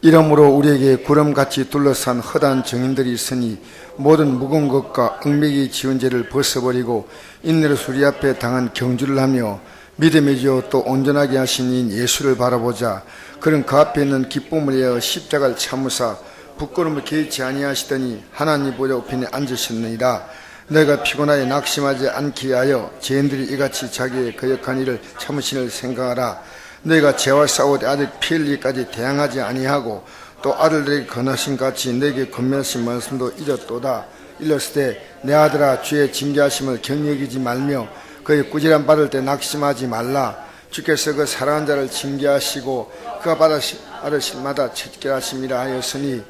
이러므로 우리에게 구름같이 둘러싼 허다한 증인들이 있으니 모든 무거운 것과 얽매기 지은 죄를 벗어버리고 인내로 우리 앞에 당한 경주를 하며 믿음의 지요 또 온전하게 하신 이 예수를 바라보자. 그는 그 앞에 있는 기쁨을 위하여 십자가를 참으사 부끄러움을 개의치 아니하시더니 하나님 보좌 우편에 앉으셨느니라. 너희가 피곤하여 낙심하지 않게 하여 죄인들이 이같이 자기의 거역한 일을 참으시는 생각하라. 너희가 죄와 싸우되 아직 피 흘리기까지 대항하지 아니하고 또 아들들에게 권하신 같이 너에게 권면하신 말씀도 잊었도다. 일렀으되 내 아들아 주의 징계하심을 경여기지 말며 그의 꾸지람 받을 때 낙심하지 말라. 주께서 그 사랑한 자를 징계하시고 그가 받을 실마다 책결하심이라 하였으니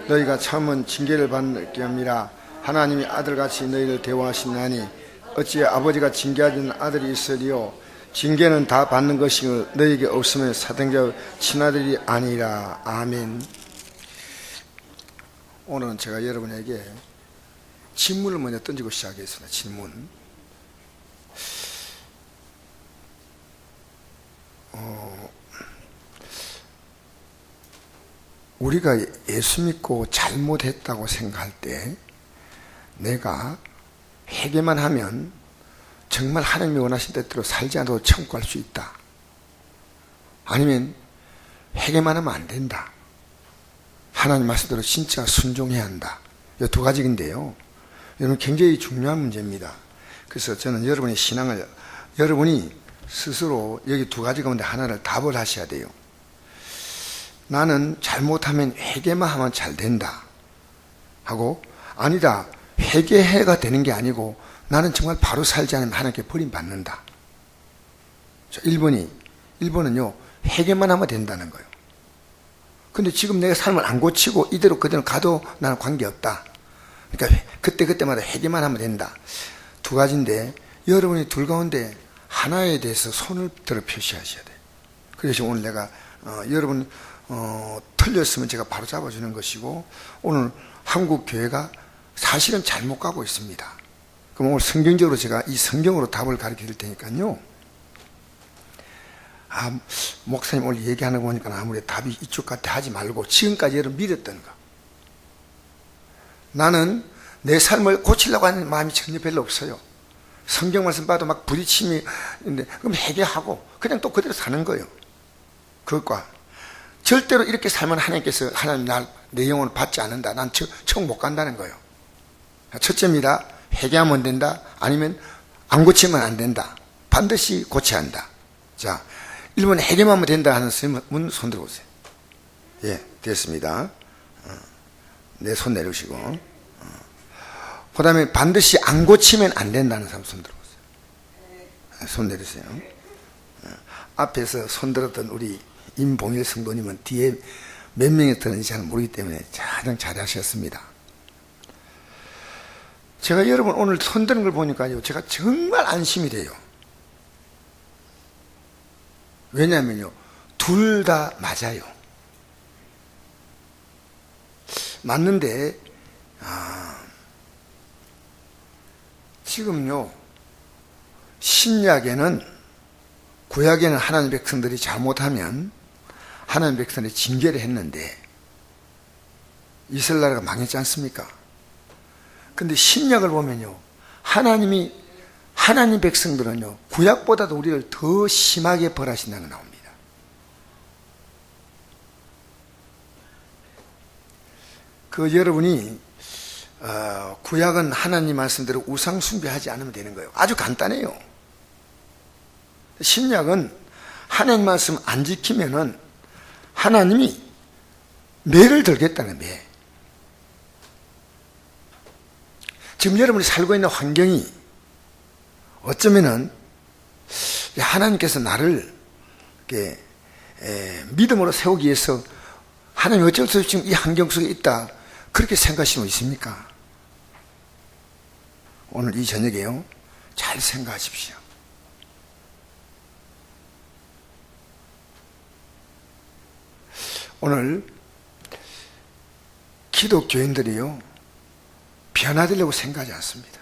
너희가 참은 징계를 받게 함이라. 하나님이 아들같이 너희를 대우하시나니 어찌 아버지가 징계하는 아들이 있으리요. 징계는 다 받는 것이고 너희에게 없으면 사등자 친아들이 아니라. 아멘. 오늘은 제가 여러분에게 질문을 먼저 던지고 시작하겠습니다. 질문. 우리가 예수 믿고 잘못했다고 생각할 때 내가 회개만 하면 정말 하나님이 원하신 뜻대로 살지 않아도 천국 갈 수 있다. 아니면 회개만 하면 안 된다. 하나님 말씀대로 진짜 순종해야 한다. 이 두 가지인데요. 여러분 굉장히 중요한 문제입니다. 그래서 저는 여러분의 신앙을 여러분이 스스로 여기 두 가지 가운데 하나를 답을 하셔야 돼요. 나는 잘못하면 회개만 하면 잘 된다 하고, 아니다, 회개해가 되는 게 아니고 나는 정말 바로 살지 않으면 하나님께 버림받는다. 1번은요 회개만 하면 된다는 거예요. 근데 지금 내가 삶을 안 고치고 이대로 그대로 가도 나는 관계없다. 그러니까 그때마다 회개만 하면 된다. 두 가지인데 여러분이 둘 가운데 하나에 대해서 손을 들어 표시하셔야 돼요. 그래서 오늘 내가 여러분 틀렸으면 제가 바로 잡아주는 것이고, 오늘 한국 교회가 사실은 잘못 가고 있습니다. 그럼 오늘 성경적으로 제가 이 성경으로 답을 가르쳐 드릴 테니까요. 목사님 오늘 얘기하는 거 보니까 아무래도 답이 이쪽 같아 하지 말고 지금까지 여러분 믿었던 거. 나는 내 삶을 고치려고 하는 마음이 전혀 별로 없어요. 성경 말씀 봐도 막 부딪힘이 있는데 그럼 회개하고 그냥 또 그대로 사는 거예요. 그것과 절대로 이렇게 살면 하나님께서 하나님 내 영혼을 받지 않는다. 난 천국 못 간다는 거예요. 첫째입니다. 회개하면 된다. 아니면 안 고치면 안 된다. 반드시 고쳐야 한다. 자, 1번 회개만 하면 된다 하는 분 손 들어보세요. 예, 됐습니다. 내 손 내리시고. 그 다음에 반드시 안 고치면 안 된다는 사람 손 들어보세요. 손 내리세요. 앞에서 손 들었던 우리 임봉일 성도님은 뒤에 몇 명이 들었는지 잘 모르기 때문에 가장 잘하셨습니다. 제가 여러분 오늘 손 드는 걸 보니까요, 제가 정말 안심이 돼요. 왜냐하면요, 둘 다 맞아요. 맞는데, 지금요, 신약에는, 구약에는 하나님 백성들이 잘못하면 하나님 백성들이 징계를 했는데, 이스라엘 나라가 망했지 않습니까? 근데 신약을 보면요, 하나님 백성들은요, 구약보다도 우리를 더 심하게 벌하신다는 게 나옵니다. 여러분이 구약은 하나님 말씀대로 우상 숭배하지 않으면 되는 거예요. 아주 간단해요. 신약은 하나님 말씀 안 지키면은 하나님이 매를 들겠다는 매. 지금 여러분이 살고 있는 환경이 어쩌면은 하나님께서 나를 믿음으로 세우기 위해서 하나님 어쩔 수 없이 지금 이 환경 속에 있다, 그렇게 생각하시는 분 있습니까? 오늘 이 저녁에요, 잘 생각하십시오. 오늘 기독교인들이요, 변화되려고 생각하지 않습니다.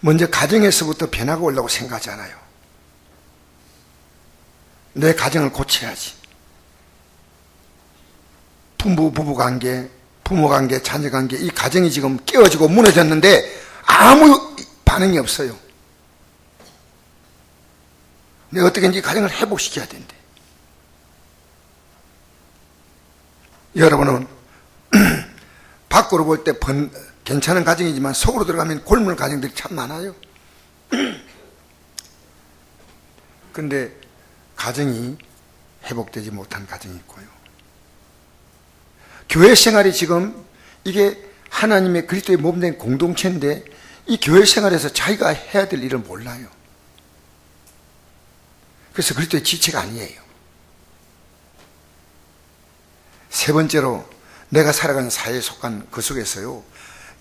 먼저 가정에서부터 변화가 오려고 생각하지 않아요. 내 가정을 고쳐야지. 부부관계, 부모관계, 자녀관계, 이 가정이 지금 깨어지고 무너졌는데 아무 반응이 없어요. 내가 어떻게든지 가정을 회복시켜야 된대. 여러분은 밖으로 볼 때 괜찮은 가정이지만 속으로 들어가면 골무는 가정들이 참 많아요. 근데 가정이 회복되지 못한 가정이 있고요. 교회 생활이 지금 이게 하나님의 그리스도의 몸된 공동체인데 이 교회 생활에서 자기가 해야 될 일을 몰라요. 그래서 그리스도의 지체가 아니에요. 세 번째로 내가 살아가는 사회에 속한 그 속에서요,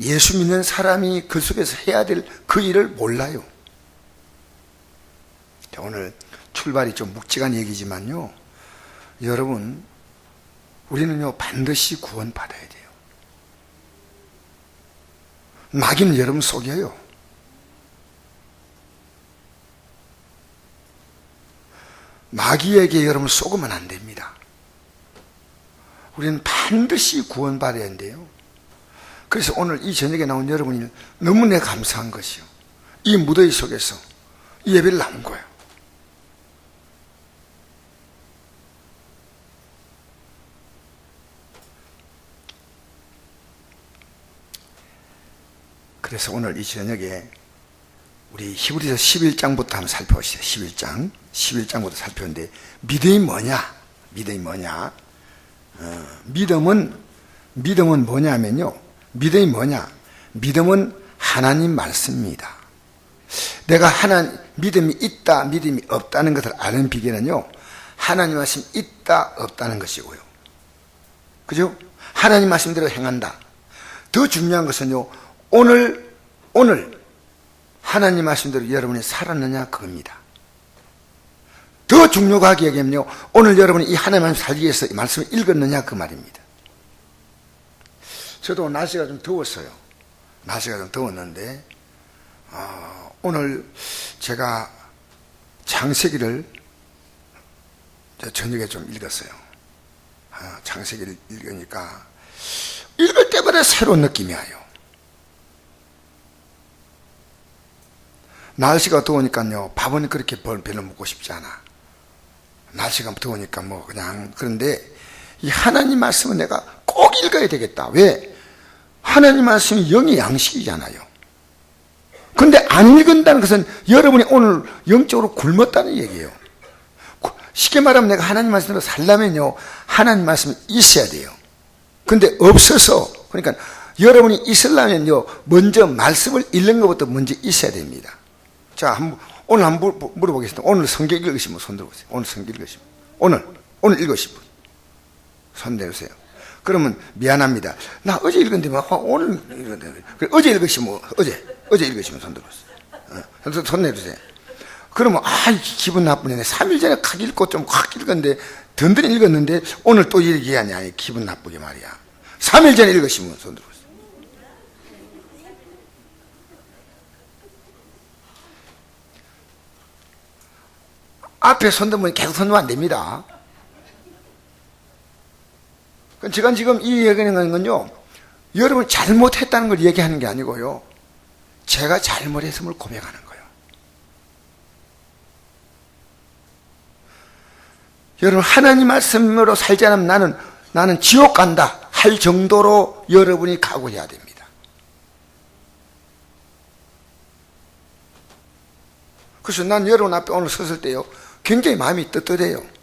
예수 믿는 사람이 그 속에서 해야 될 그 일을 몰라요. 오늘 출발이 좀 묵직한 얘기지만요, 여러분, 우리는요 반드시 구원받아야 돼요. 마귀는 여러분 속여요. 마귀에게 여러분 속으면 안 됩니다. 우리는 반드시 구원받아야 한대요. 그래서 오늘 이 저녁에 나온 여러분이 너무나 감사한 것이요, 이 무더위 속에서 이 예배를 나온 거예요. 그래서 오늘 이 저녁에 우리 히브리서 11장부터 한번 살펴보시죠. 11장부터 살펴보는데, 믿음이 뭐냐? 믿음은 뭐냐면요, 믿음이 뭐냐? 믿음은 하나님 말씀입니다. 내가 믿음이 있다, 믿음이 없다는 것을 아는 비결은요, 하나님 말씀 있다, 없다는 것이고요. 그죠? 하나님 말씀대로 행한다. 더 중요한 것은요, 오늘 하나님 말씀대로 여러분이 살았느냐, 그겁니다. 더 중요하게 얘기하면요, 오늘 여러분이 이 하나님 말씀 살기 위해서 이 말씀을 읽었느냐, 그 말입니다. 저도 날씨가 좀 더웠어요. 날씨가 좀 더웠는데 오늘 제가 창세기를 저녁에 좀 읽었어요. 창세기를 읽으니까 읽을 때마다 새로운 느낌이 와요. 날씨가 더우니까요, 밥은 그렇게 별로 먹고 싶지 않아. 날씨가 더우니까 뭐 그냥. 그런데 이 하나님 말씀은 내가 꼭 읽어야 되겠다. 왜? 하나님 말씀이 영의 양식이잖아요. 근데 안 읽은다는 것은 여러분이 오늘 영적으로 굶었다는 얘기예요. 쉽게 말하면 내가 하나님 말씀으로 살려면요, 하나님 말씀이 있어야 돼요. 근데 없어서, 그러니까 여러분이 있으려면요, 먼저 말씀을 읽는 것부터 먼저 있어야 됩니다. 자, 오늘 한번 물어보겠습니다. 오늘 성경 읽으신 분 손 들어보세요. 오늘 성경 읽으신 분. 오늘 읽으신 분. 손 내주세요. 그러면 미안합니다. 나 어제 읽었는데 오늘 읽었는데. 어제 읽으시면 손 들어보세요. 손 내주세요. 그러면 기분 나쁘네. 3일 전에 확 읽고 좀 확 읽었는데, 든든히 읽었는데 오늘 또 얘기하냐, 기분 나쁘게 말이야. 3일 전에 읽으시면 손 들어보세요. 앞에 손 들면 계속 손 들면 안 됩니다. 제가 지금 이 얘기하는 건요, 여러분 잘못했다는 걸 얘기하는 게 아니고요, 제가 잘못했음을 고백하는 거예요. 여러분 하나님 말씀으로 살지 않으면 나는 지옥 간다 할 정도로 여러분이 각오해야 됩니다. 그래서 난 여러분 앞에 오늘 섰을 때요, 굉장히 마음이 떳떳해요.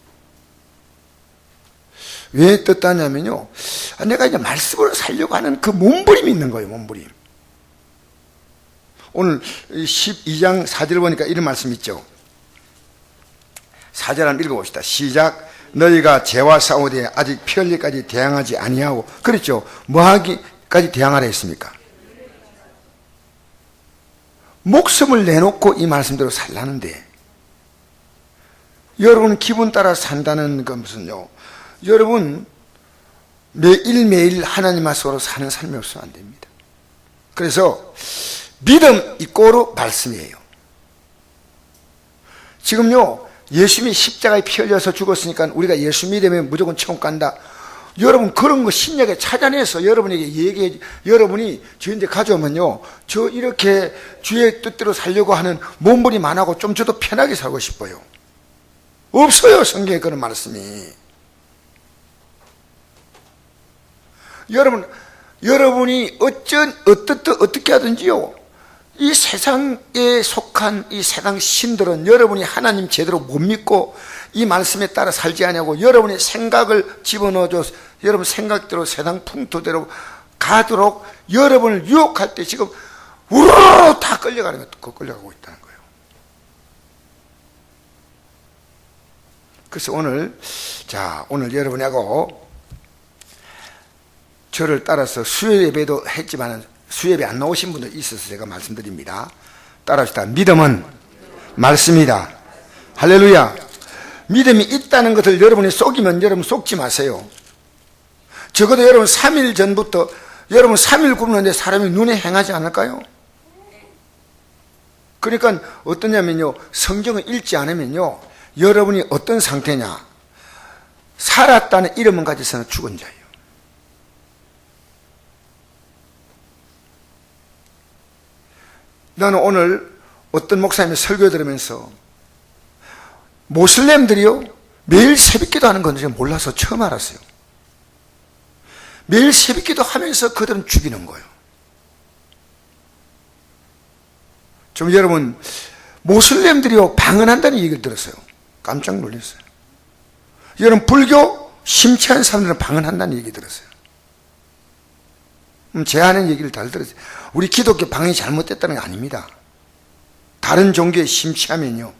왜 떳떳하냐면요, 내가 이제 말씀으로 살려고 하는 그 몸부림이 있는 거예요. 몸부림. 오늘 12장 4절 보니까 이런 말씀 있죠. 4절 한번 읽어봅시다. 시작. 너희가 죄와 싸우되 아직 피 흘리기까지 대항하지 아니하고. 그랬죠. 뭐 하기까지 대항하라 했습니까? 목숨을 내놓고 이 말씀대로 살라는데, 여러분 기분 따라 산다는 것은요, 여러분 매일매일 하나님 말씀으로 사는 삶이 없으면 안 됩니다. 그래서 믿음 이꼬르 말씀이에요. 지금요, 예수님이 십자가에 피 흘려서 죽었으니까 우리가 예수 믿으면 무조건 천국 간다. 여러분 그런 거 신약에 찾아내서 여러분에게 여러분이 저한테 가져오면요, 저 이렇게 주의 뜻대로 살려고 하는 몸부림 안 하고 좀 저도 편하게 살고 싶어요. 없어요, 성경에 그런 말씀이. 여러분이 어떻게 하든지요, 이 세상에 속한 이 세상 신들은 여러분이 하나님 제대로 못 믿고 이 말씀에 따라 살지 않냐고 여러분의 생각을 집어넣어줘서 여러분 생각대로 세상 풍토대로 가도록 여러분을 유혹할 때 지금 우르르 다 끌려가는 것도 끌려가고 있다는 거예요. 그래서 오늘 여러분하고 저를 따라서 수요예배도 했지만 수요예배 안 나오신 분도 있어서 제가 말씀드립니다. 따라합시다. 믿음은 말씀이다. 할렐루야. 믿음이 있다는 것을 여러분이 속이면 여러분 속지 마세요. 적어도 여러분 3일 전부터 여러분 3일 굶는데 사람이 눈에 행하지 않을까요? 그러니까 어떠냐면요, 성경을 읽지 않으면요, 여러분이 어떤 상태냐, 살았다는 이름은 가지서는 죽은 자예요. 나는 오늘 어떤 목사님이 설교 들으면서 모슬렘들이요 매일 새벽기도 하는 건지 몰라서 처음 알았어요. 매일 새벽기도 하면서 그들은 죽이는 거예요. 좀 여러분, 모슬렘들이요 방언한다는 얘기를 들었어요. 깜짝 놀랐어요. 여러분, 불교 심취한 사람들은 방언한다는 얘기 들었어요. 제 하는 얘기를 잘 들었어요. 우리 기독교 방언이 잘못됐다는 게 아닙니다. 다른 종교에 심취하면요,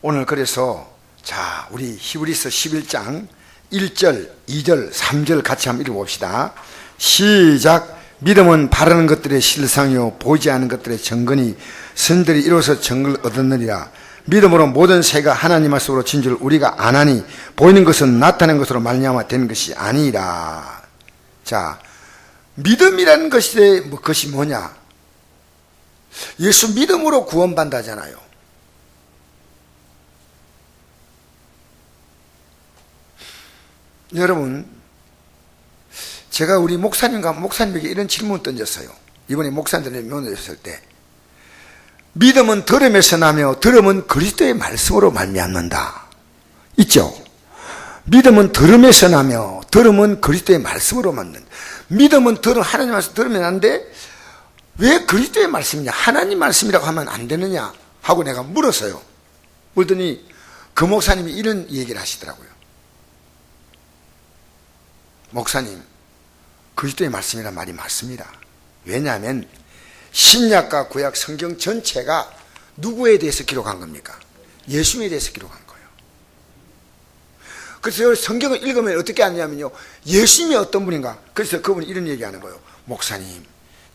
오늘 그래서 우리 히브리서 11장 1절, 2절, 3절 같이 한번 읽어봅시다. 시작. 믿음은 바라는 것들의 실상이요 보이지 않는 것들의 증거니 선들이 이로써 증거를 얻었느니라. 믿음으로 모든 새가 하나님 말씀으로 진 줄 우리가 아나니 보이는 것은 나타낸 것으로 말미암아 된 것이 아니라. 자, 믿음이라는 것이 뭐냐? 예수 믿음으로 구원받는다잖아요. 여러분, 제가 우리 목사님에게 이런 질문을 던졌어요. 이번에 목사님들이 면허했을 때, 믿음은 들음에서 나며 들음은 그리스도의 말씀으로 말미암는다. 있죠? 믿음은 들음에서 나며 들음은 그리스도의 말씀으로 맞는다. 믿음은 하나님 말씀 들으면 안 돼? 왜 그리스도의 말씀이냐? 하나님 말씀이라고 하면 안 되느냐? 하고 내가 물었어요. 물더니 그 목사님이 이런 얘기를 하시더라고요. 목사님, 그리스도의 말씀이란 말이 맞습니다. 왜냐하면 신약과 구약 성경 전체가 누구에 대해서 기록한 겁니까? 예수님에 대해서 기록한 거예요. 그래서 성경을 읽으면 어떻게 하냐면요, 예수님이 어떤 분인가. 그래서 그분이 이런 얘기하는 거예요. 목사님,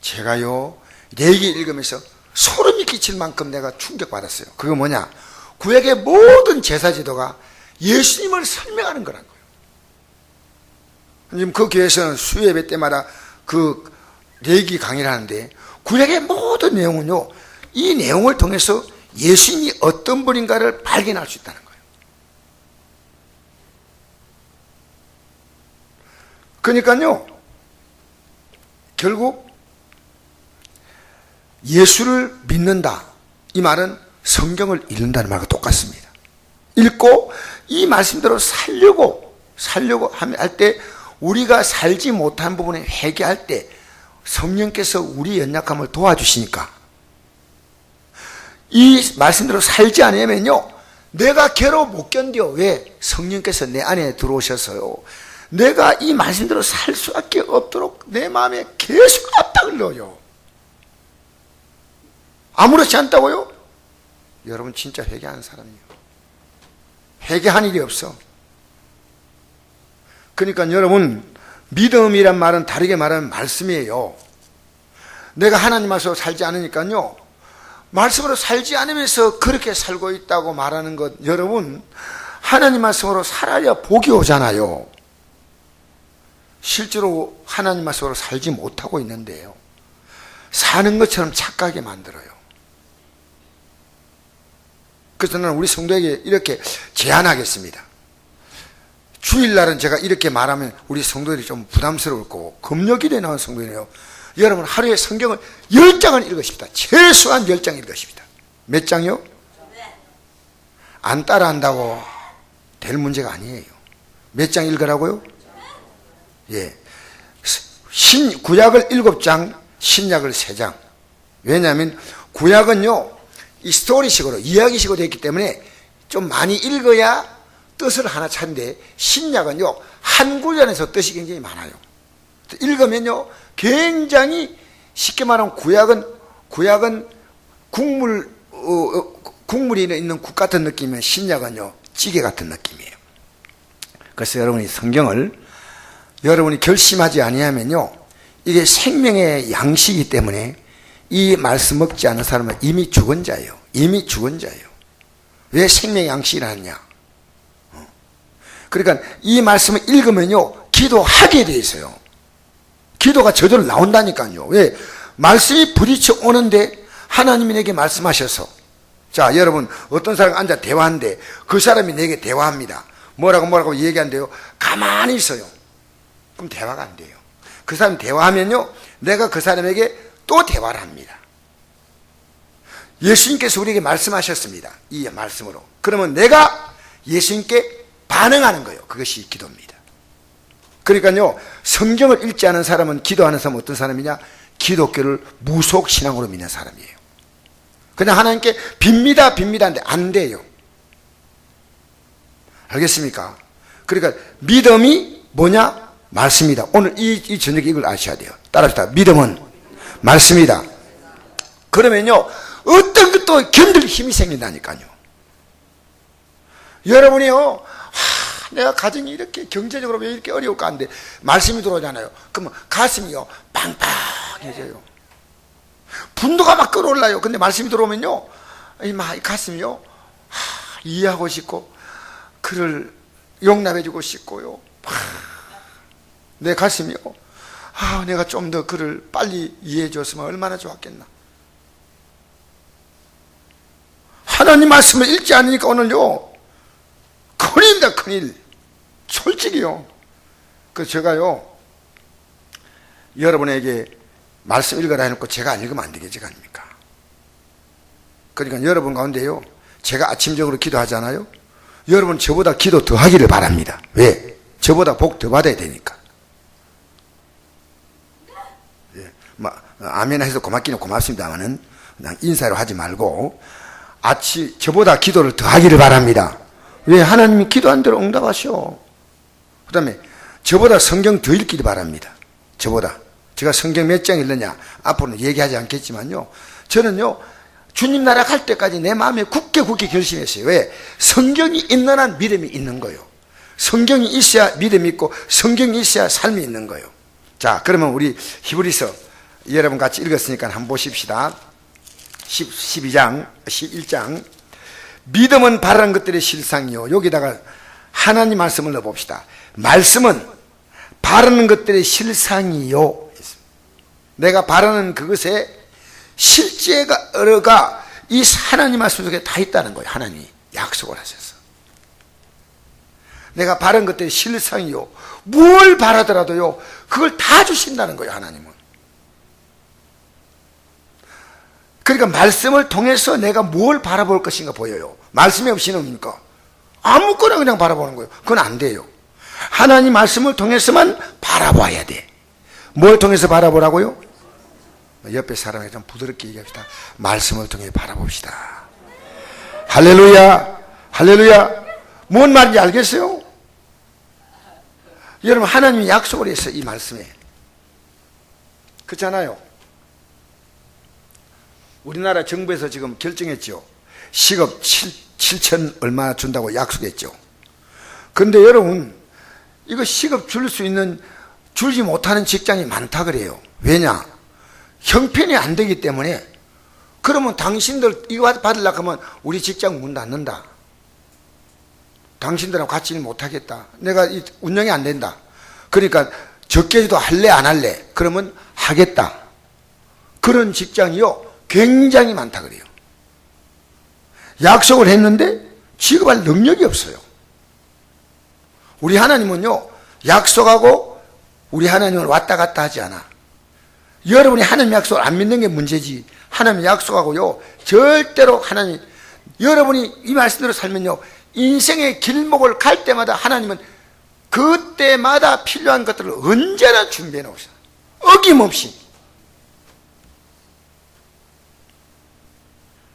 제가요 레위기 읽으면서 소름이 끼칠 만큼 내가 충격받았어요. 그게 뭐냐? 구약의 모든 제사제도가 예수님을 설명하는 거란 거예요. 지금 그 교회에서는 수요예배 때마다 그 레위기 강의를 하는데, 구약의 모든 내용은요, 이 내용을 통해서 예수님이 어떤 분인가를 발견할 수 있다는 거예요. 그러니까요, 결국 예수를 믿는다, 이 말은 성경을 읽는다는 말과 똑같습니다. 읽고 이 말씀대로 살려고 할 때, 우리가 살지 못한 부분에 회개할 때 성령께서 우리 연약함을 도와주시니까, 이 말씀대로 살지 않으면요, 내가 괴로워 못 견뎌. 왜? 성령께서 내 안에 들어오셔서요, 내가 이 말씀대로 살 수밖에 없도록 내 마음에 계속 압박을 넣어요. 아무렇지 않다고요? 여러분 진짜 회개하는 사람이에요. 회개한 일이 없어. 그러니까 여러분, 믿음이란 말은 다르게 말하면 말씀이에요. 내가 하나님 말씀으로 살지 않으니까요, 말씀으로 살지 않으면서 그렇게 살고 있다고 말하는 것, 여러분 하나님 말씀으로 살아야 복이 오잖아요. 실제로 하나님 말씀으로 살지 못하고 있는데요. 사는 것처럼 착각하게 만들어요. 그래서 나는 우리 성도에게 이렇게 제안하겠습니다. 주일날은 제가 이렇게 말하면 우리 성도들이 좀 부담스러울 거고, 금요일에 나온 성도들이에요. 여러분 하루에 성경을 10장을 읽으십니다. 최소한 10장 읽으십니다. 몇 장이요? 안 따라한다고 될 문제가 아니에요. 몇 장 읽으라고요? 예. 구약을 7장, 신약을 3장. 왜냐하면 구약은요, 이 스토리식으로, 이야기식으로 되어 있기 때문에 좀 많이 읽어야 뜻을 하나 찾는데, 신약은요, 한 구절에서 뜻이 굉장히 많아요. 읽으면요, 굉장히 쉽게 말하면 구약은 국물이 있는 국 같은 느낌이면 신약은요, 찌개 같은 느낌이에요. 그래서 여러분이 성경을 여러분이 결심하지 아니하면요, 이게 생명의 양식이기 때문에 이 말씀 먹지 않은 사람은 이미 죽은 자예요. 이미 죽은 자예요. 왜 생명의 양식이라느냐? 그러니까 이 말씀을 읽으면요, 기도하게 돼 있어요. 기도가 저절로 나온다니까요. 왜? 말씀이 부딪혀 오는데 하나님이 내게 말씀하셔서, 자, 여러분 어떤 사람 앉아 대화하는데 그 사람이 내게 대화합니다. 뭐라고 얘기한대요. 가만히 있어요. 그럼 대화가 안 돼요. 그 사람 대화하면요, 내가 그 사람에게 또 대화를 합니다. 예수님께서 우리에게 말씀하셨습니다. 이 말씀으로. 그러면 내가 예수님께 반응하는 거예요. 그것이 기도입니다. 그러니까요, 성경을 읽지 않은 사람은, 기도하는 사람은 어떤 사람이냐? 기독교를 무속신앙으로 믿는 사람이에요. 그냥 하나님께 빕니다 하는데 안 돼요. 알겠습니까? 그러니까 믿음이 뭐냐? 말씀이다. 오늘 이 저녁에 이걸 아셔야 돼요. 따라합시다. 믿음은 말씀이다. 그러면요, 어떤 것도 견딜 힘이 생긴다니까요. 여러분이요, 내가 가정이 이렇게 경제적으로 왜 이렇게 어려울까 하는데 말씀이 들어오잖아요. 그러면 가슴이요, 빵빵해져요. 분노가 막 끌어올라요. 근데 말씀이 들어오면요, 이 가슴이요, 이해하고 싶고 그를 용납해주고 싶고요. 내 가슴이요, 내가 좀 더 그를 빨리 이해해줬으면 얼마나 좋았겠나. 하나님 말씀을 읽지 않으니까 오늘요, 큰일입니다. 큰일. 솔직히요. 그래서 제가요, 여러분에게 말씀 읽어라 해놓고 제가 안 읽으면 안 되겠지, 아닙니까? 그러니까 여러분 가운데요, 제가 아침적으로 기도하잖아요. 여러분 저보다 기도 더 하기를 바랍니다. 왜? 저보다 복 더 받아야 되니까. 예, 아멘 해서 고맙기는 고맙습니다만은 그냥 인사로 하지 말고 저보다 기도를 더 하기를 바랍니다. 왜? 하나님이 기도한 대로 응답하셔. 그 다음에 저보다 성경 더 읽기를 바랍니다. 저보다. 제가 성경 몇 장 읽느냐 앞으로는 얘기하지 않겠지만요, 저는요, 주님 나라 갈 때까지 내 마음에 굳게 결심했어요. 왜? 성경이 있는 한 믿음이 있는 거예요. 성경이 있어야 믿음이 있고 성경이 있어야 삶이 있는 거예요. 자, 그러면 우리 히브리서 여러분 같이 읽었으니까 한번 보십시다. 11장. 믿음은 바라는 것들의 실상이요. 여기다가 하나님 말씀을 넣어봅시다. 말씀은 바라는 것들의 실상이요. 내가 바라는 그것에 실제가 이 하나님 말씀 속에 다 있다는 거예요. 하나님이 약속을 하셔서. 내가 바라는 것들의 실상이요. 뭘 바라더라도요, 그걸 다 주신다는 거예요, 하나님은. 그러니까 말씀을 통해서 내가 뭘 바라볼 것인가 보여요. 말씀이 없이는 뭡니까? 아무거나 그냥 바라보는 거예요. 그건 안 돼요. 하나님 말씀을 통해서만 바라봐야 돼. 뭘 통해서 바라보라고요? 옆에 사람에게 좀 부드럽게 얘기합시다. 말씀을 통해 바라봅시다. 할렐루야, 할렐루야. 뭔 말인지 알겠어요? 여러분, 하나님이 약속을 했어요, 이 말씀에. 그렇잖아요. 우리나라 정부에서 지금 결정했죠. 시급 7천 얼마 준다고 약속했죠. 그런데 여러분, 이거 시급 줄지 못하는 직장이 많다 그래요. 왜냐? 형편이 안 되기 때문에. 그러면 당신들 이거 받으려고 하면 우리 직장 문 닫는다. 당신들하고 같이 일 못하겠다. 내가 운영이 안 된다. 그러니까 적게도 할래 안 할래? 그러면 하겠다. 그런 직장이요 굉장히 많다 그래요. 약속을 했는데 지급할 능력이 없어요. 우리 하나님은요 약속하고 우리 하나님은 왔다 갔다 하지 않아. 여러분이 하나님 약속을 안 믿는 게 문제지, 하나님 약속하고요 절대로 하나님, 여러분이 이 말씀대로 살면요 인생의 길목을 갈 때마다 하나님은 그때마다 필요한 것들을 언제나 준비해 놓으셔. 어김없이.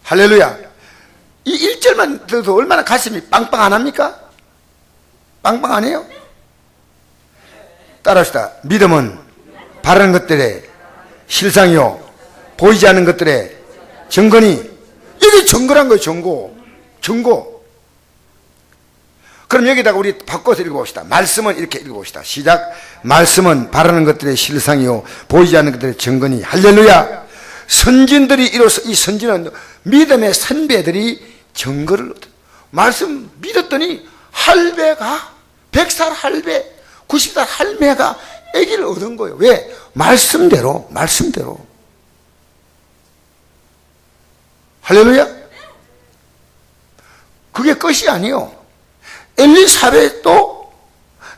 할렐루야. 이 1절만 들어도 얼마나 가슴이 빵빵 안 합니까? 빵빵 안 해요? 따라합시다. 믿음은 바라는 것들의 실상이요 보이지 않는 것들의 증거니. 이게 증거란 거예요. 증거. 그럼 여기다가 우리 바꿔서 읽어봅시다. 말씀은 이렇게 읽어봅시다. 시작. 말씀은 바라는 것들의 실상이요 보이지 않는 것들의 증거니. 할렐루야. 선진들이 이로써, 이 선진은 믿음의 선배들이 증거를 얻어. 말씀 믿었더니 할배가 100살 할배, 90살 할매가 아기를 얻은 거예요. 왜? 말씀대로. 할렐루야. 그게 끝이 아니에요. 엘리사벳도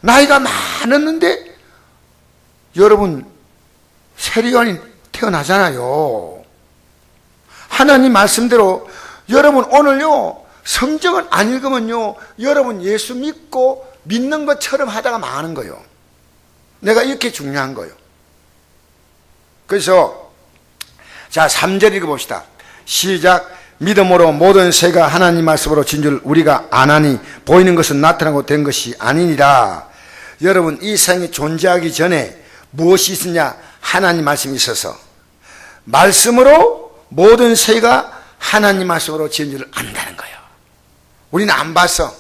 나이가 많았는데 여러분 세리관이 태어나잖아요. 하나님 말씀대로 여러분 오늘요 성경을 안 읽으면요 여러분 예수 믿고 믿는 것처럼 하다가 망하는 거예요. 내가 이렇게 중요한 거예요. 그래서 자 3절 읽어봅시다. 시작. 믿음으로 모든 새가 하나님 말씀으로 진 줄 우리가 아나니 보이는 것은 나타나고 된 것이 아니니라. 여러분 이 세상이 존재하기 전에 무엇이 있었냐? 하나님 말씀이 있어서 말씀으로 모든 새가 하나님 말씀으로 지은 줄 안다는 거예요. 우리는 안 봤어.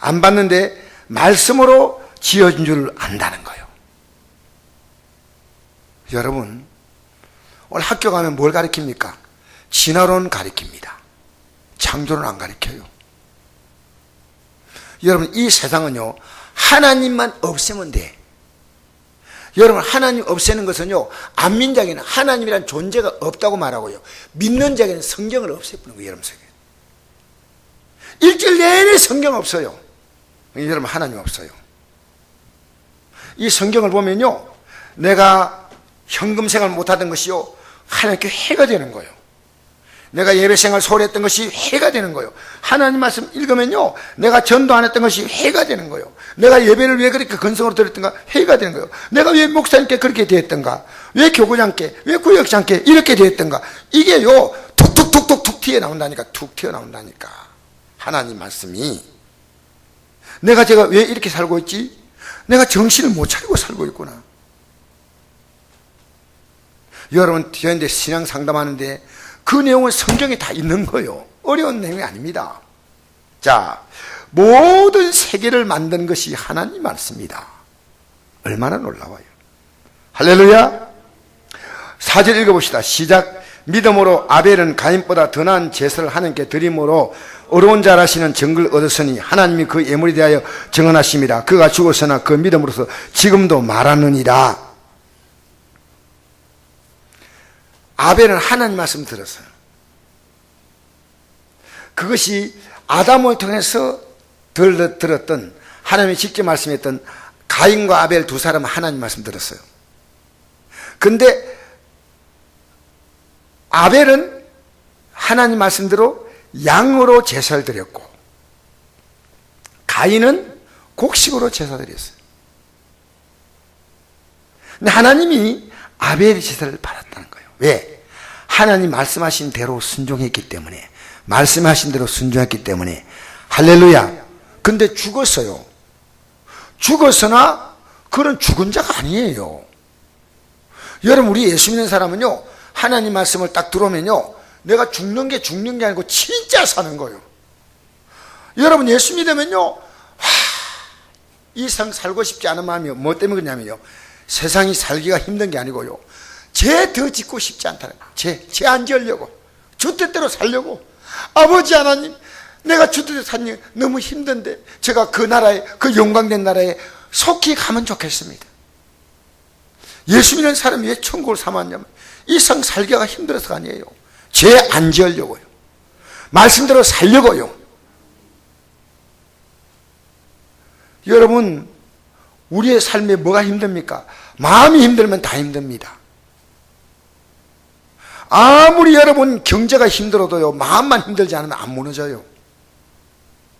안 봤는데 말씀으로 지어진 줄 안다는 거예요. 여러분 오늘 학교 가면 뭘 가르칩니까? 진화론 가르칩니다. 창조론 안 가르쳐요. 여러분 이 세상은요 하나님만 없애면 돼. 여러분 하나님 없애는 것은요 안 믿는 자에게는 하나님이란 존재가 없다고 말하고요 믿는 자에게는 성경을 없애버리는 거예요. 여러분 속에 일주일 내내 성경 없어요. 여러분 하나님 없어요. 이 성경을 보면요 내가 현금 생활 못하던 것이요 하나님께 해가 되는 거예요. 내가 예배 생활 소홀히 했던 것이 해가 되는 거예요. 하나님 말씀 읽으면요 내가 전도 안 했던 것이 해가 되는 거예요. 내가 예배를 왜 그렇게 건성으로 드렸던가 해가 되는 거예요. 내가 왜 목사님께 그렇게 되었던가, 왜 교구장께, 왜 구역장께 이렇게 되었던가, 이게요 툭툭툭툭툭 튀어나온다니까. 툭 튀어나온다니까. 하나님 말씀이. 제가 왜 이렇게 살고 있지? 내가 정신을 못 차리고 살고 있구나. 여러분 저한테 신앙 상담하는데 그 내용은 성경에 다 있는 거예요. 어려운 내용이 아닙니다. 자, 모든 세계를 만든 것이 하나님 말씀입니다. 얼마나 놀라워요. 할렐루야. 4절 읽어봅시다. 시작. 믿음으로 아벨은 가인보다 더 나은 제사를 하나님께 드림으로 어려운 자라시는 증거를 얻었으니 하나님이 그 예물에 대하여 증언하십니다. 그가 죽었으나 그 믿음으로서 지금도 말하느니라. 아벨은 하나님 말씀 들었어요. 그것이 아담을 통해서 들었던 하나님이 직접 말씀했던 가인과 아벨 두 사람은 하나님 말씀 들었어요. 근데 아벨은 하나님 말씀대로 양으로 제사를 드렸고 가인은 곡식으로 제사 드렸어요. 근데 하나님이 아벨의 제사를 받았다는 거예요. 왜? 하나님 말씀하신 대로 순종했기 때문에, 말씀하신 대로 순종했기 때문에. 할렐루야. 근데 죽었어요. 죽었으나 그런 죽은 자가 아니에요. 여러분 우리 예수 믿는 사람은요 하나님 말씀을 딱 들어오면요 내가 죽는 게 아니고 진짜 사는 거예요. 여러분 예수 믿으면요 이 세상 살고 싶지 않은 마음이 뭐 때문에 그러냐면요 세상이 살기가 힘든 게 아니고요 죄 더 짓고 싶지 않다는 거예요. 죄 안 지으려고, 주 뜻대로 살려고. 아버지 하나님, 내가 주 뜻대로 살니 너무 힘든데 제가 그 나라에, 그 영광된 나라에 속히 가면 좋겠습니다. 예수 믿는 사람이 왜 천국을 삼았냐면 이 성 살기가 힘들어서가 아니에요. 죄 안 지으려고요. 말씀대로 살려고요. 여러분, 우리의 삶에 뭐가 힘듭니까? 마음이 힘들면 다 힘듭니다. 아무리 여러분 경제가 힘들어도요, 마음만 힘들지 않으면 안 무너져요.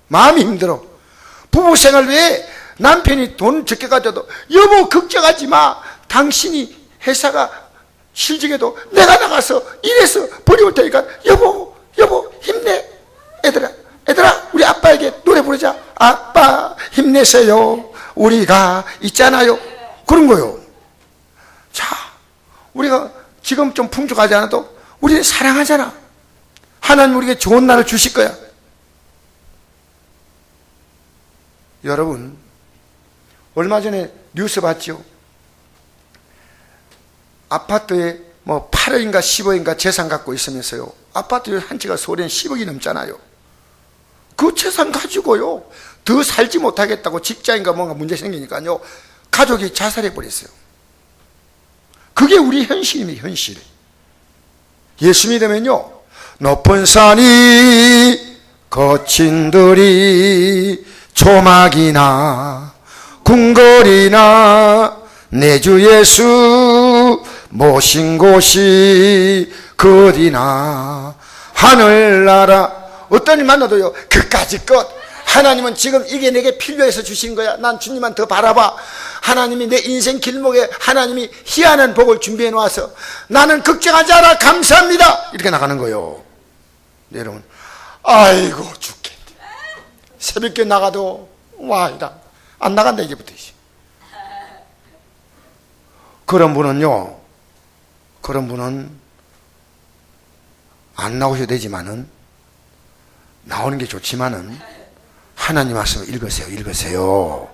마음이 힘들어. 부부 생활 외에 남편이 돈 적게 가져도 여보 걱정하지 마. 당신이 회사가 실직해도 내가 나가서 일해서 버려올 테니까 여보 힘내. 애들아 우리 아빠에게 노래 부르자. 아빠 힘내세요. 우리가 있잖아요. 그런 거요. 자, 우리가 지금 좀 풍족하지 않아도 우리는 사랑하잖아. 하나님 우리에게 좋은 날을 주실 거야. 여러분, 얼마 전에 뉴스 봤죠? 아파트에 뭐 8억인가 10억인가 재산 갖고 있으면서요, 아파트 한 채가 서울엔 10억이 넘잖아요. 그 재산 가지고요, 더 살지 못하겠다고 직장인가 뭔가 문제 생기니까요, 가족이 자살해 버렸어요. 그게 우리 현실입니다. 현실. 예수 믿으면요, 높은 산이 거친 들이 조막이나 궁궐이나 내 주 예수 모신 곳이 그 어디나 하늘나라. 어떤 일 만나도요, 그까짓 것, 하나님은 지금 이게 내게 필요해서 주신 거야. 난 주님만 더 바라봐. 하나님이 내 인생 길목에 하나님이 희한한 복을 준비해 놓아서 나는 걱정하지 않아, 감사합니다, 이렇게 나가는 거예요. 네, 여러분, 아이고 죽겠네. 새벽에 나가도 와이다 안 나간다 이제부터. 그런 분은요, 그런 분은 안 나오셔도 되지만은, 나오는 게 좋지만은 하나님 말씀 읽으세요.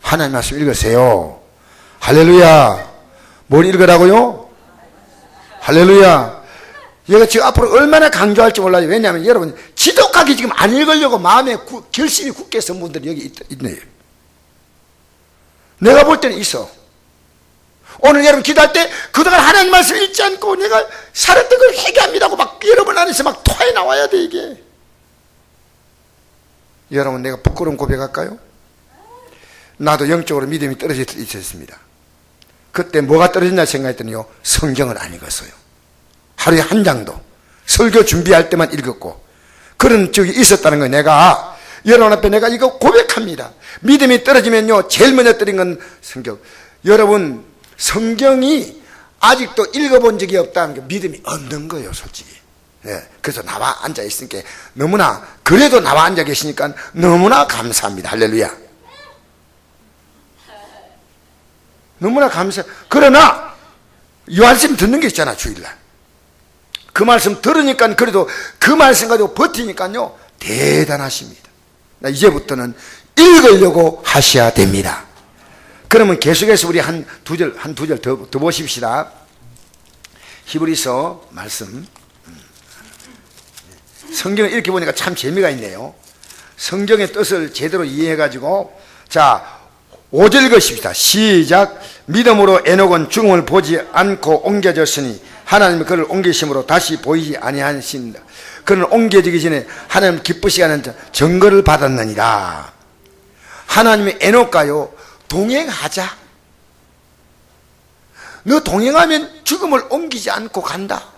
하나님 말씀 읽으세요. 할렐루야. 뭘 읽으라고요? 할렐루야. 얘가 지금 앞으로 얼마나 강조할지 몰라요. 왜냐하면 여러분, 지독하게 지금 안 읽으려고 마음에 결심이 굳게 선 분들이 여기 있네요. 내가 볼 때는 있어. 오늘 여러분 기도할 때 그동안 하나님 말씀 읽지 않고 내가 살았던 걸 회개합니다고 막 여러분 안에서 막 토해 나와야 돼, 이게. 여러분, 내가 부끄러운 고백할까요? 나도 영적으로 믿음이 떨어져 있었습니다. 그때 뭐가 떨어졌나 생각했더니요, 성경을 안 읽었어요. 하루에 한 장도. 설교 준비할 때만 읽었고, 그런 적이 있었다는 거예요. 내가 여러분 앞에 내가 이거 고백합니다. 믿음이 떨어지면요, 제일 먼저 떨어진 건 성경. 여러분, 성경이 아직도 읽어본 적이 없다는 게 믿음이 없는 거예요, 솔직히. 예, 그래서 나와 앉아 있으니까 너무나, 그래도 나와 앉아 계시니까 너무나 감사합니다. 할렐루야. 너무나 감사. 그러나 이 말씀 듣는 게 있잖아, 주일날. 그 말씀 들으니까, 그래도 그 말씀 가지고 버티니까요, 대단하십니다. 이제부터는 읽으려고 하셔야 됩니다. 그러면 계속해서 우리 한 두 절 더 보십시다. 히브리서 말씀. 성경을 이렇게 보니까 참 재미가 있네요. 성경의 뜻을 제대로 이해해가지고, 자, 5절 읽으십시다. 시작. 믿음으로 에녹은 죽음을 보지 않고 옮겨졌으니 하나님이 그를 옮기심으로 다시 보이지 아니하신다. 그는 옮겨지기 전에 하나님 기쁘시게 하는 증거를 받았느니라. 하나님이 에녹과요, 동행하자. 너 동행하면 죽음을 옮기지 않고 간다.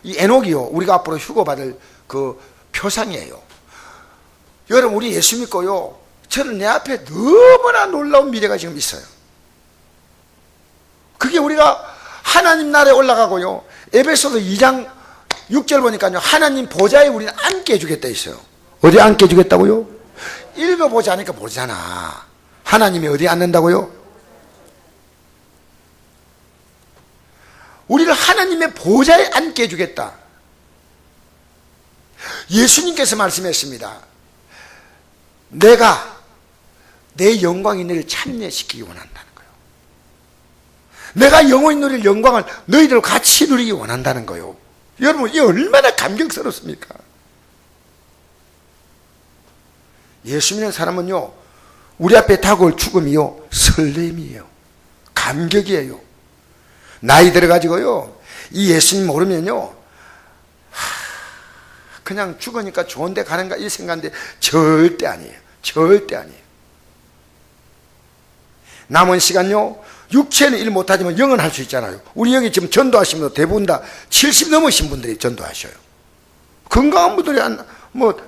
이 에녹이요, 우리가 앞으로 휴거 받을 그 표상이에요. 여러분, 우리 예수 믿고요, 저는 내 앞에 너무나 놀라운 미래가 지금 있어요. 그게 우리가 하나님 나라에 올라가고요, 에베소서 2장 6절 보니까요, 하나님 보좌에 우리는 앉게 해주겠다 있어요. 어디 앉게 해주겠다고요? 읽어보지 않으니까 모르잖아. 하나님이 어디 앉는다고요? 우리를 하나님의 보좌에 앉게 해주겠다. 예수님께서 말씀했습니다. 내가 내 영광이 너를 참여시키기 원한다는 거예요. 내가 영원히 누릴 영광을 너희들과 같이 누리기 원한다는 거예요. 여러분, 이게 얼마나 감격스럽습니까? 예수 믿는 사람은요, 우리 앞에 다가올 죽음이요, 설렘이에요. 감격이에요. 나이 들어가지고요, 이 예수님 모르면요, 그냥 죽으니까 좋은 데 가는가 이 생각인데 절대 아니에요. 절대 아니에요. 남은 시간요, 육체는 일 못하지만 영은 할 수 있잖아요. 우리 여기 지금 전도하신 분들 대부분 다 70 넘으신 분들이 전도하셔요. 건강한 분들이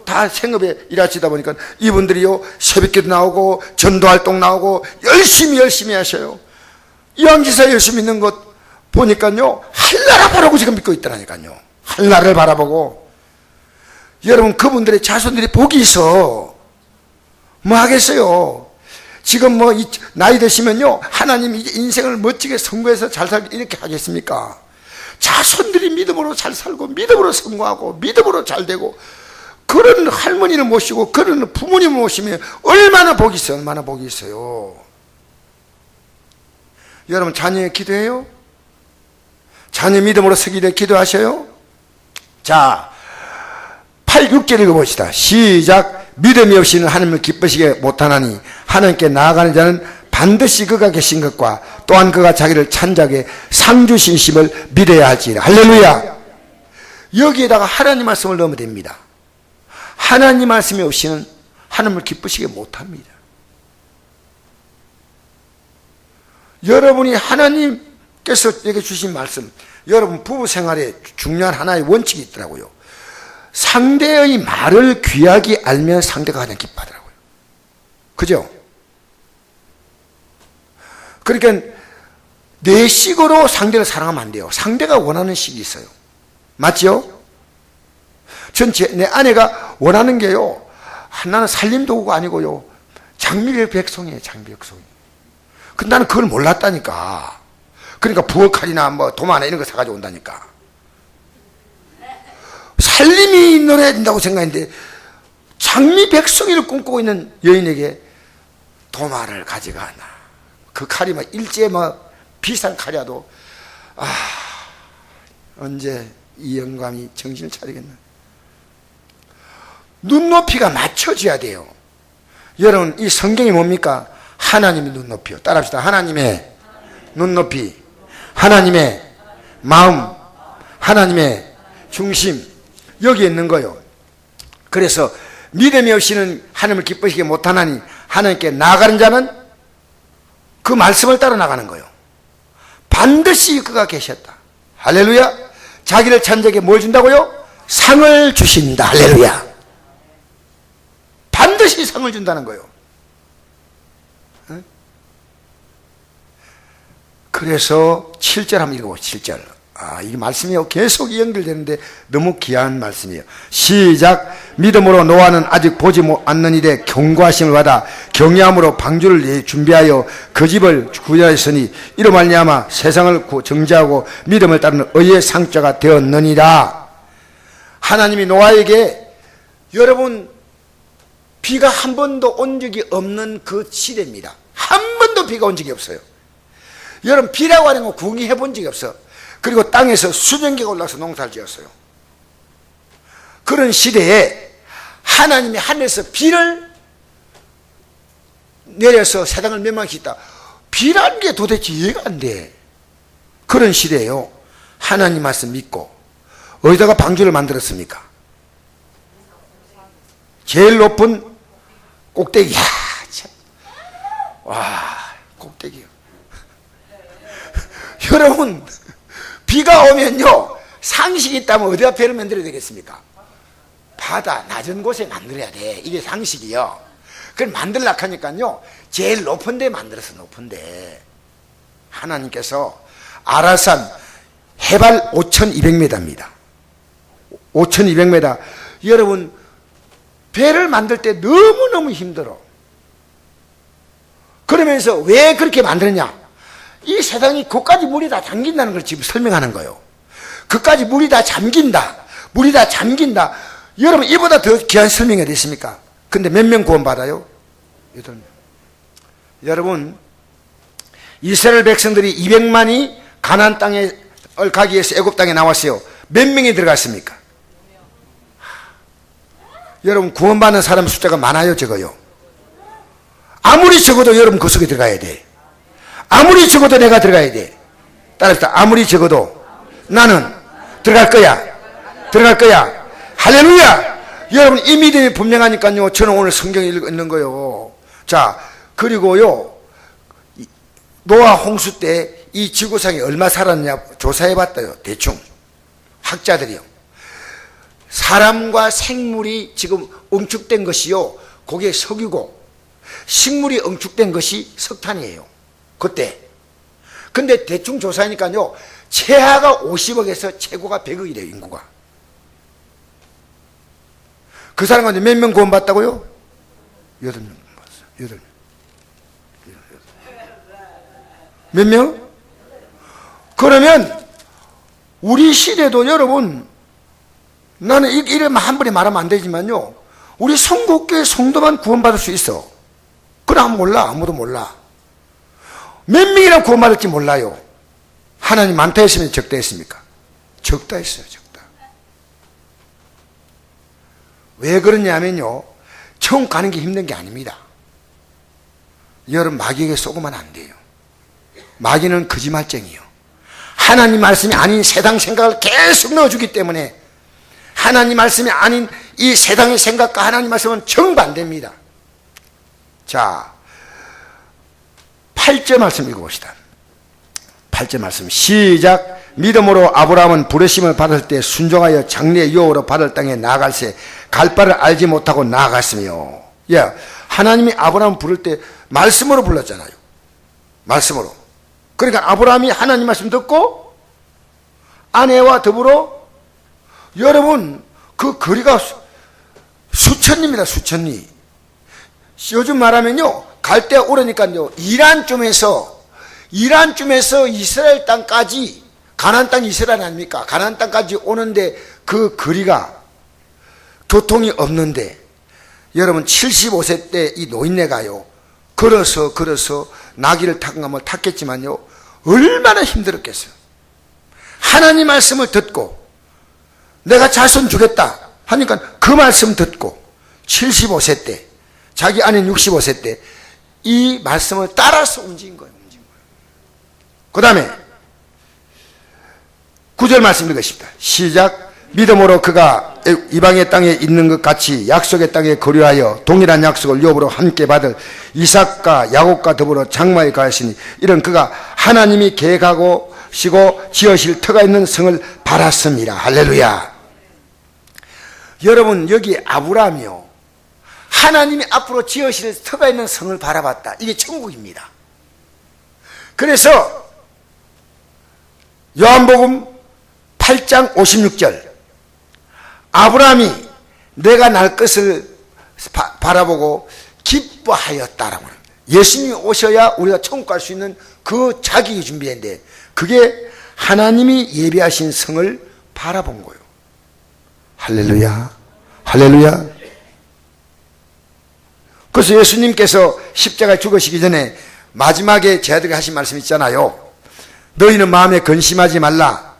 다 생업에 일하시다 보니까 이분들이요, 새벽기도 나오고 전도활동 나오고 열심히 하셔요. 이왕지사 열심히 믿는 것 보니까요, 한나라 바라보고 지금 믿고 있더라니까요. 한나라를 바라보고. 여러분, 그분들의 자손들이 복이 있어. 뭐 하겠어요? 지금 나이 드시면요, 하나님이 이제 인생을 멋지게 선거해서 잘 살게 이렇게 하겠습니까? 자손들이 믿음으로 잘 살고, 믿음으로 성공하고, 믿음으로 잘 되고, 그런 할머니를 모시고, 그런 부모님을 모시면 얼마나 복이 있어요, 얼마나 복이 있어요. 여러분, 자녀의 기도해요? 자녀 믿음으로 서기 위해 기도하셔요? 자, 8, 6절 읽어봅시다. 시작. 믿음이 없이는 하나님을 기쁘시게 못하나니 하나님께 나아가는 자는 반드시 그가 계신 것과 또한 그가 자기를 찬자하게 상 주신 심을 믿어야 할지라. 할렐루야. 여기에다가 하나님 말씀을 넣으면 됩니다. 하나님 말씀이 없이는 하나님을 기쁘시게 못합니다. 여러분이 하나님께서 여기 주신 말씀, 여러분 부부 생활에 중요한 하나의 원칙이 있더라고요. 상대의 말을 귀하게 알면 상대가 가장 기뻐하더라고요. 그죠? 그러니까 내 식으로 상대를 사랑하면 안 돼요. 상대가 원하는 식이 있어요. 맞죠? 내 아내가 원하는 게요, 나는 살림도구가 아니고요, 장미백송이에요. 장미백송이. 근데 나는 그걸 몰랐다니까. 그러니까 부엌칼이나 도마나 이런 거 사가지고 온다니까. 살림이 놀아야 된다고 생각했는데 장미백송이를 꿈꾸고 있는 여인에게 도마를 가져가나. 그 칼이 일제 비싼 칼이라도 언제 이 영감이 정신을 차리겠나. 눈높이가 맞춰져야 돼요. 여러분, 이 성경이 뭡니까? 하나님의 눈높이요. 따라합시다. 하나님의 눈높이, 하나님의 마음, 하나님의 중심, 여기에 있는 거예요. 그래서 믿음이 없이는 하나님을 기쁘시게 못하나니 하나님께 나아가는 자는 그 말씀을 따라 나가는 거예요. 반드시 그가 계셨다. 할렐루야. 자기를 찬자에게 뭘 준다고요? 상을 주신다. 할렐루야. 반드시 상을 준다는 거예요. 그래서 7절 한번 읽어보세요. 7절. 이 말씀이 계속 연결되는데 너무 귀한 말씀이에요. 시작. 믿음으로 노아는 아직 보지 않는 일에 경고하심을 받아 경외함으로 방주를 준비하여 그 집을 구하였으니 이로 말미암아 세상을 정죄하고 믿음을 따르는 의의 상자가 되었느니라. 하나님이 노아에게, 여러분, 비가 한 번도 온 적이 없는 그 시대입니다. 한 번도 비가 온 적이 없어요. 여러분, 비라고 하는 거 구경해 본 적이 없어. 그리고 땅에서 수증기가 올라서 농사를 지었어요. 그런 시대에 하나님이 하늘에서 비를 내려서 세상을 멸망시켰다. 비라는 게 도대체 이해가 안 돼. 그런 시대에요, 하나님 말씀 믿고 어디다가 방주를 만들었습니까? 제일 높은 꼭대기. 참. 와, 꼭대기요. 여러분, 비가 오면요, 상식이 있다면 어디다 배를 만들어야 되겠습니까? 바다 낮은 곳에 만들어야 돼. 이게 상식이요. 그걸 만들려고 하니까요, 제일 높은 데 만들어서 높은 데. 하나님께서 아라산 해발 5200m입니다 5200m. 여러분, 배를 만들 때 너무너무 힘들어. 그러면서 왜 그렇게 만드느냐? 이 세상이 그까지 물이 다 잠긴다는 걸 지금 설명하는 거예요. 그까지 물이 다 잠긴다. 물이 다 잠긴다. 여러분, 이보다 더 귀한 설명이 어디 있습니까? 근데 몇 명 구원받아요? 8명. 여러분, 이스라엘 백성들이 200만이 가나안 땅에 가기 위해서 애굽 땅에 나왔어요. 몇 명이 들어갔습니까? 여러분, 구원받는 사람 숫자가 많아요, 적어요? 아무리 적어도 여러분 그 속에 들어가야 돼. 아무리 적어도 내가 들어가야 돼. 따라합시다. 아무리 적어도 나는 들어갈 거야. 들어갈 거야. 할렐루야. 여러분, 이 믿음이 분명하니까요, 저는 오늘 성경을 읽는 거예요. 자, 그리고요, 노아 홍수 때 이 지구상에 얼마 살았냐 조사해 봤어요. 대충 학자들이요. 사람과 생물이 지금 응축된 것이요, 그게 석유고, 식물이 응축된 것이 석탄이에요, 그때. 근데 대충 조사하니까요, 최하가 50억에서 최고가 100억이래요, 인구가. 그 사람 가운데 몇 명 구원받다고요? 8명 구원받았어요. 8명. 몇 명? 그러면 우리 시대도 여러분, 나는 이름 한 번에 말하면 안 되지만요, 우리 성국교회 성도만 구원받을 수 있어. 그럼 몰라. 아무도 몰라. 몇 명이나 구원받을지 몰라요. 하나님 많다 했으면 적다 했습니까? 적다 했어요. 적다. 왜 그러냐면요, 처음 가는 게 힘든 게 아닙니다. 여러분, 마귀에게 속으면 안 돼요. 마귀는 거짓말쟁이요. 하나님 말씀이 아닌 세상 생각을 계속 넣어주기 때문에 하나님 말씀이 아닌 이 세상의 생각과 하나님 말씀은 정반대입니다. 자, 8절 말씀 읽어봅시다. 8절 말씀 시작. 믿음으로 아브라함은 부르심을 받을 때 순종하여 장래의 유업으로 받을 땅에 나아갈새 갈 바를 알지 못하고 나아갔으며. 예, 하나님이 아브라함 부를 때 말씀으로 불렀잖아요. 말씀으로. 그러니까 아브라함이 하나님 말씀 듣고 아내와 더불어, 여러분, 그 거리가 수천리입니다. 수천리. 요즘 말하면요, 갈 때 오르니까요, 이란쯤에서 이스라엘 땅까지, 가나안 땅이 이스라엘 아닙니까? 가나안 땅까지 오는데 그 거리가 교통이 없는데, 여러분 75세 때 이 노인네가요, 걸어서 나귀를 타고 가면 탔겠지만요, 얼마나 힘들었겠어요. 하나님 말씀을 듣고 내가 자손 주겠다 하니까 그 말씀 듣고 75세 때, 자기 아내는 65세 때 이 말씀을 따라서 움직인 거예요. 그 다음에 9절 말씀 읽으십니다. 시작. 믿음으로 그가 이방의 땅에 있는 것 같이 약속의 땅에 거류하여 동일한 약속을 유업으로 함께 받을 이삭과 야곱과 더불어 장막에 가시니 이런 그가 하나님이 계획하고 시고 지으실 터가 있는 성을 바랐습니다. 할렐루야. 여러분, 여기 아브라함이요, 하나님이 앞으로 지으실 터가 있는 성을 바라봤다. 이게 천국입니다. 그래서 요한복음 8장 56절, 아브라함이 내가 날 것을 바라보고 기뻐하였다라고 합니다. 예수님이 오셔야 우리가 천국 갈 수 있는 그 자격이 준비했는데, 그게 하나님이 예비하신 성을 바라본 거예요. 할렐루야. 할렐루야. 그래서 예수님께서 십자가에 죽으시기 전에 마지막에 제자들에게 하신 말씀 있잖아요. 너희는 마음에 근심하지 말라.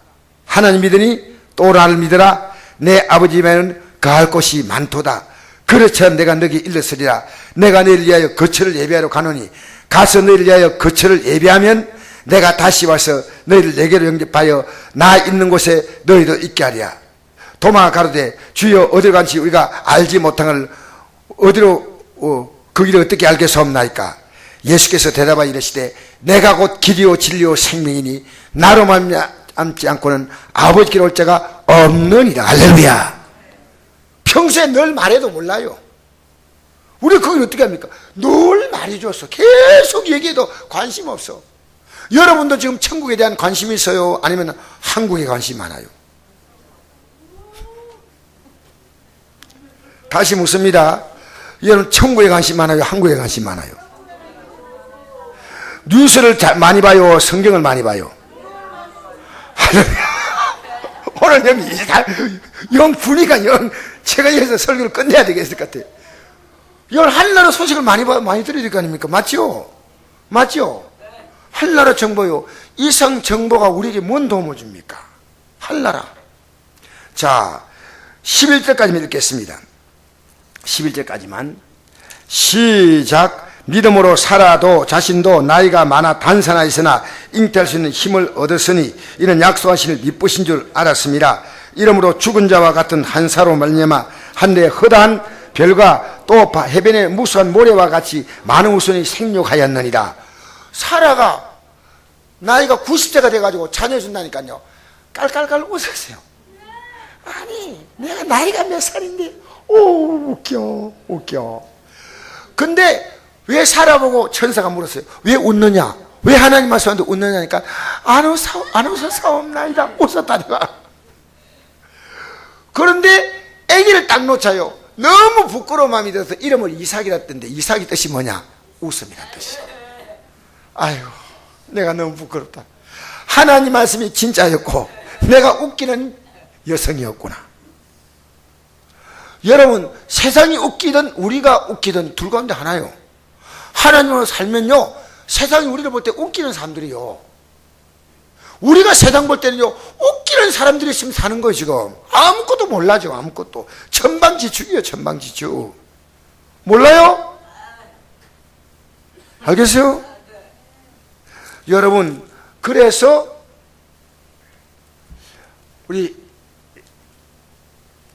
하나님 믿으니 또 나를 믿으라. 내 아버지 집에는 거할 곳이 많도다. 그렇처럼 내가 너희 일렀으리라. 내가 너희를 위하여 거처를 예비하러 가노니 가서 너희를 위하여 거처를 예비하면 내가 다시 와서 너희를 내게로 영접하여 나 있는 곳에 너희도 있게 하리라. 도마가 가로되 주여 어디로 간지 우리가 알지 못한 걸 어디로 그 길을 어떻게 알겠사옵나이까. 예수께서 대답하여 이르시되 내가 곧 길이요 진리요 생명이니 나로 말미암지 않고는 아버지께로 올 자가 없느니라. 할렐루야. 평소에 늘 말해도 몰라요. 우리 그걸 어떻게 합니까? 늘 말해줬어. 계속 얘기해도 관심 없어. 여러분도 지금 천국에 대한 관심이 있어요? 아니면 한국에 관심이 많아요? 다시 묻습니다. 여러분 천국에 관심 많아요? 한국에 관심 많아요? 뉴스를 많이 봐요? 성경을 많이 봐요? 오늘 영 분위기가 제가 여기서 설교를 끝내야 되겠을 것 같아요. 하늘나라 소식을 많이 들어야 될 거 아닙니까? 맞죠? 맞죠? 하늘나라 정보요. 이상 정보가 우리에게 뭔 도움을 줍니까? 하늘나라. 자, 11절까지만 읽겠습니다. 11절까지만. 시작. 믿음으로 살아도 자신도 나이가 많아 단산하였으나 잉태할 수 있는 힘을 얻었으니 이는 약속하시를 미쁘신 줄 알았습니다. 이러므로 죽은 자와 같은 한사로 말미암아 한데 허다한 별과 또 해변의 무수한 모래와 같이 많은 후손이 생육하였느니라. 사라가 나이가 90세가 돼가지고 자녀 준다니까요. 깔깔깔 웃었어요. 아니 내가 나이가 몇 살인데 웃겨. 근데 왜 살아보고 천사가 물었어요. 왜 웃느냐? 왜 하나님 말씀하는데 웃느냐니까 안 웃어 사옵나이다. 웃었다니까. 그런데 아기를 딱 놓자요. 너무 부끄러운 마음이 들어서 이름을 이삭이라 했던데 이삭이 뜻이 뭐냐? 웃음이란 뜻이. 아유 내가 너무 부끄럽다. 하나님 말씀이 진짜였고 내가 웃기는 여성이었구나. 여러분 세상이 웃기든 우리가 웃기든 둘 가운데 하나요. 하나님으로 살면요 세상이 우리를 볼 때 웃기는 사람들이요. 우리가 세상 볼 때는요 웃기는 사람들이 지금 사는 거예요. 지금 아무것도 몰라죠. 아무것도 천방지축이에요. 천방지축. 몰라요? 알겠어요? 여러분 그래서 우리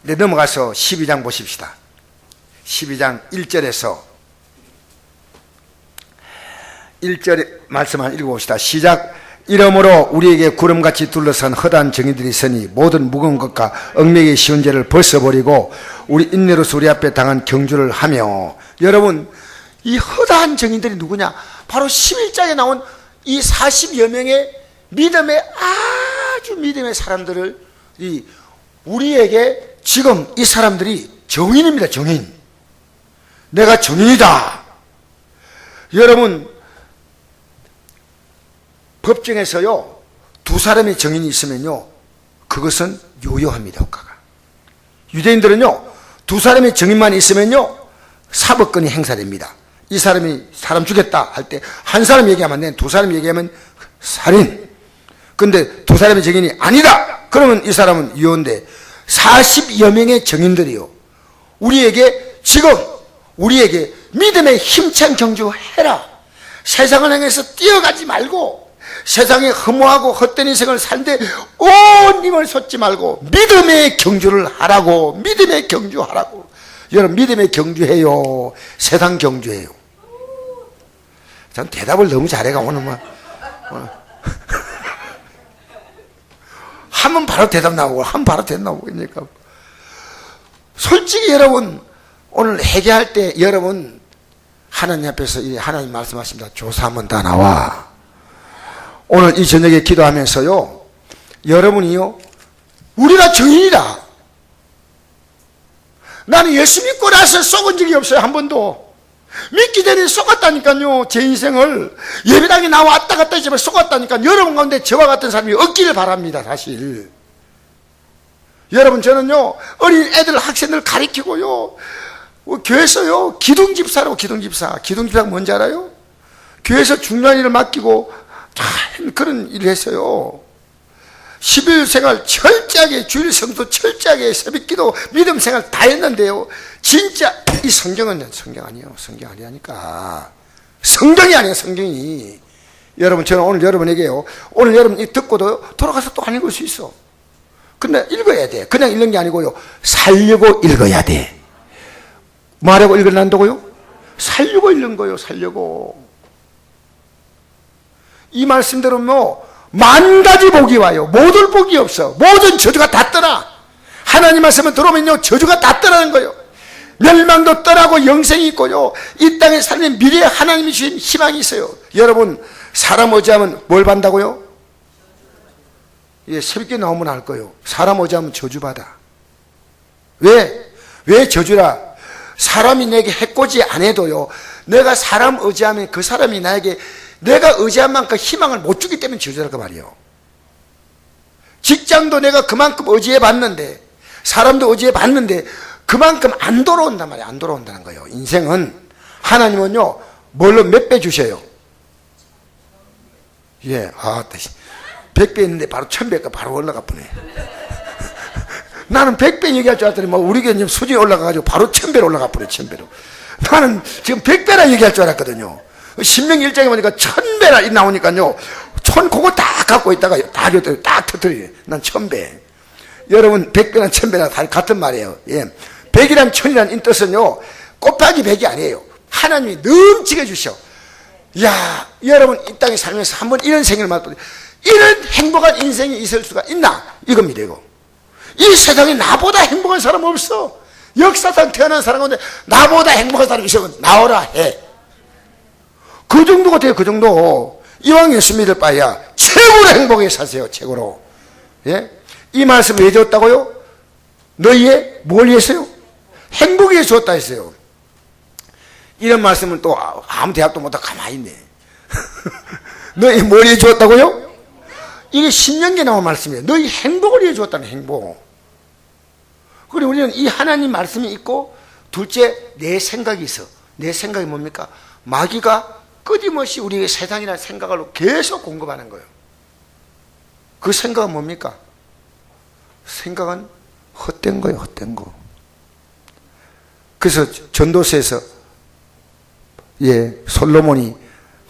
넘어가서 12장 보십시다. 12장 1절에서 1절 말씀 한번 읽어봅시다. 시작. 이러므로 우리에게 구름같이 둘러싼 허다한 정의들이 있으니 모든 무거운 것과 얽매기 쉬운 죄를 벗어버리고 우리 인내로서 우리 앞에 당한 경주를 하며. 여러분 이 허다한 정의들이 누구냐? 바로 11장에 나온 이 40여 명의 믿음의 아주 믿음의 사람들을 우리에게 지금 이 사람들이 정인입니다. 정인. 내가 정인이다. 여러분 법정에서요 두 사람의 정인이 있으면요 그것은 유효합니다. 효과가. 유대인들은요 두 사람의 정인만 있으면요 사법권이 행사됩니다. 이 사람이 사람 죽였다 할 때 한 사람 얘기하면 안 돼. 두 사람 얘기하면 살인. 근데 두 사람의 정인이 아니다 그러면 이 사람은 유효인데 40여 명의 정인들이요 우리에게 지금 우리에게 믿음의 힘찬 경주해라. 세상을 향해서 뛰어가지 말고 세상에 허무하고 헛된 인생을 살는데 온 힘을 쏟지 말고 믿음의 경주를 하라고. 믿음의 경주하라고. 여러분 믿음의 경주해요? 세상 경주해요? 전 대답을 너무 잘해가 오늘 하면 바로 대답 나오고 하면 바로 대답 나오고 그러니까 솔직히 여러분 오늘 회개할 때 여러분 하나님 앞에서 하나님 말씀하십니다. 조사하면 다 나와. 오늘 이 저녁에 기도하면서요 여러분이요 우리가 정인이다. 나는 예수 믿고 나서 속은 적이 없어요. 한 번도. 믿기 전에 속았다니까요. 제 인생을 예배당에 나와 왔다 갔다 했지만 속았다니까. 여러분 가운데 저와 같은 사람이 없기를 바랍니다. 사실 여러분 저는요 어린 애들 학생들 가르치고요 교회에서요 기둥집사라고. 기둥집사가 뭔지 알아요? 교회에서 중요한 일을 맡기고 참 그런 일을 했어요. 11일 생활 철저하게, 주일 성도 철저하게, 새벽기도, 믿음 생활 다 했는데요 진짜 이 성경은 성경 아니에요. 성경 아니라니까. 성경이 아니에요. 성경이. 여러분 저는 오늘 여러분에게요 오늘 여러분 이 듣고도 돌아가서 또 안 읽을 수 있어. 근데 읽어야 돼. 그냥 읽는 게 아니고요 살려고 읽어야 돼. 뭐 하려고 읽으란다고요? 살려고 읽는 거예요. 살려고. 이 말씀대로 만 가지 복이 와요. 못 올 복이 없어. 모든 저주가 다 떠나. 하나님 말씀을 들어오면요 저주가 다 떠나는 거예요. 멸망도 떠나고 영생이 있고요 이 땅에 살면 미래에 하나님이 주신 희망이 있어요. 여러분 사람 어지하면 뭘 받는다고요? 예, 새벽에 나오면 알 거예요. 사람 어지하면 저주받아. 왜 저주라? 사람이 내게 해코지 안 해도요 내가 사람 의지하면 그 사람이 나에게 내가 의지한 만큼 희망을 못 주기 때문에 저주랄 거 말이에요. 직장도 내가 그만큼 의지해 봤는데 사람도 의지해 봤는데 그만큼 안 돌아온단 말이에요. 안 돌아온다는 거예요. 인생은. 하나님은요 뭘로 몇 배 주셔요? 예, 100배 있는데 바로 1000배가 바로 올라가 보네. 나는 100배 얘기할 줄 알았더니 우리 교수님 수준이 올라가가지고 바로 1000배로 올라가 보네. 1000배로. 나는 지금 100배나 얘기할 줄 알았거든요. 신명기 1장에 보니까 1000배나 나오니까요. 그거 다 갖고 있다가 딱 터뜨리네. 난 1000배. 여러분 100배나 1000배나 다 같은 말이에요. 예. 100이란 1000이란 뜻은요, 곱하기 100이 아니에요. 하나님이 넘치게 주셔. 야, 여러분 이 땅에 살면서 한번 이런 생일을 맞도 이런 행복한 인생이 있을 수가 있나? 이겁니다. 이거. 이 세상에 나보다 행복한 사람 없어. 역사상 태어난 사람 가운데 나보다 행복한 사람이 있으면 나오라 해. 그 정도가 돼요. 그 정도. 이왕 예수 믿을 바에야 최고로 행복하게 사세요. 최고로. 예? 이 말씀 왜 줬다고요? 너희의 뭘 위해서요? 행복에 줬다 했어요. 이런 말씀은 또 아무 대학도 못하고 가만히 있네. 너희 뭘 위해 주었다고요? 이게 신명기에 나온 말씀이에요. 너희 행복을 위해 주었다는 행복. 그리고 우리는 이 하나님 말씀이 있고, 둘째 내 생각이 있어. 내 생각이 뭡니까? 마귀가 끊임없이 우리에게 세상이라는 생각을 계속 공급하는 거예요. 그 생각은 뭡니까? 생각은 헛된 거예요. 헛된 거. 그래서 전도서에서 솔로몬이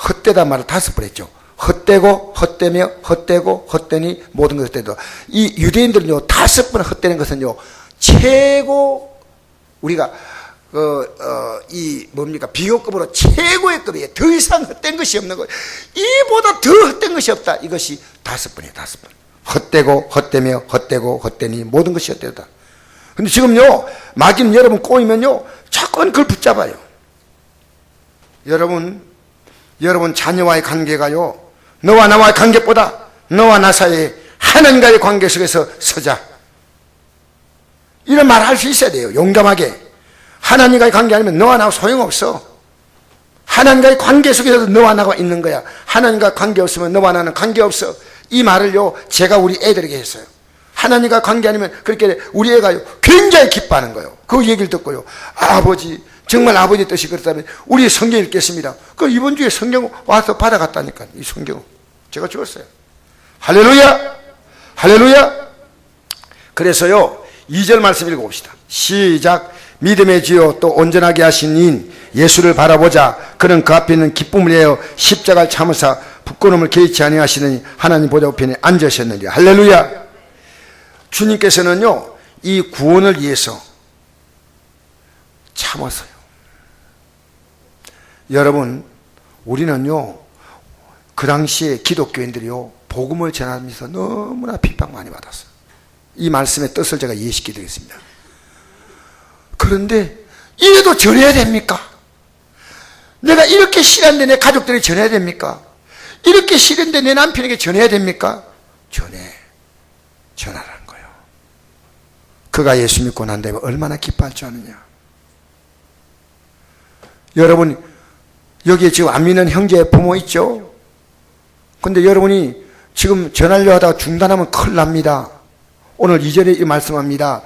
헛되다 말을 5번 했죠. 헛되고 헛되며 헛되고 헛되니 모든 것을 헛되다. 이 유대인들은요 5번 헛되는 것은요 최고 우리가 비교급으로 최고의 급이에요. 더 이상 헛된 것이 없는 거예요. 이보다 더 헛된 것이 없다. 이것이 5번이에요. 5번. 헛되고 헛되며 헛되고 헛되니 모든 것이 헛되다. 근데 지금요 마귀는 여러분 꼬이면요 자꾸만 그걸 붙잡아요. 여러분 자녀와의 관계가요 너와 나와의 관계보다 너와 나 사이에 하나님과의 관계 속에서 서자. 이런 말을 할 수 있어야 돼요. 용감하게. 하나님과의 관계 아니면 너와 나와 소용없어. 하나님과의 관계 속에서 너와 나가 있는 거야. 하나님과 관계 없으면 너와 나는 관계 없어. 이 말을요 제가 우리 애들에게 했어요. 하나님과 관계 아니면 그렇게 우리 애가요 굉장히 기뻐하는 거예요. 그 얘기를 듣고요, 아버지 정말 아버지 뜻이 그렇다면 우리 성경 읽겠습니다. 그 이번 주에 성경 와서 받아갔다니까. 이 성경 제가 주었어요. 할렐루야, 할렐루야. 그래서요 2절 말씀 읽어봅시다. 시작. 믿음의 주요 또 온전하게 하신 인 예수를 바라보자. 그는 그 앞에 있는 기쁨을 위하여 십자가를 참으사 부끄러움을 개의치 아니하시느니 하나님 보좌 우편에 앉으셨느니라. 할렐루야. 주님께서는요 이 구원을 위해서 참았어요. 여러분 우리는요 그 당시에 기독교인들이요 복음을 전하면서 너무나 핍박 많이 받았어요. 이 말씀의 뜻을 제가 이해시켜 드리겠습니다. 그런데 이래도 전해야 됩니까? 내가 이렇게 싫은데 내 가족들이 전해야 됩니까? 이렇게 싫은데 내 남편에게 전해야 됩니까? 전하라는 거예요. 그가 예수 믿고 난 다음에 얼마나 기뻐할 줄 아느냐. 여러분 여기에 지금 안 믿는 형제 부모 있죠? 근데 여러분이 지금 전하려 하다가 중단하면 큰일 납니다. 오늘 2절에 이 말씀합니다.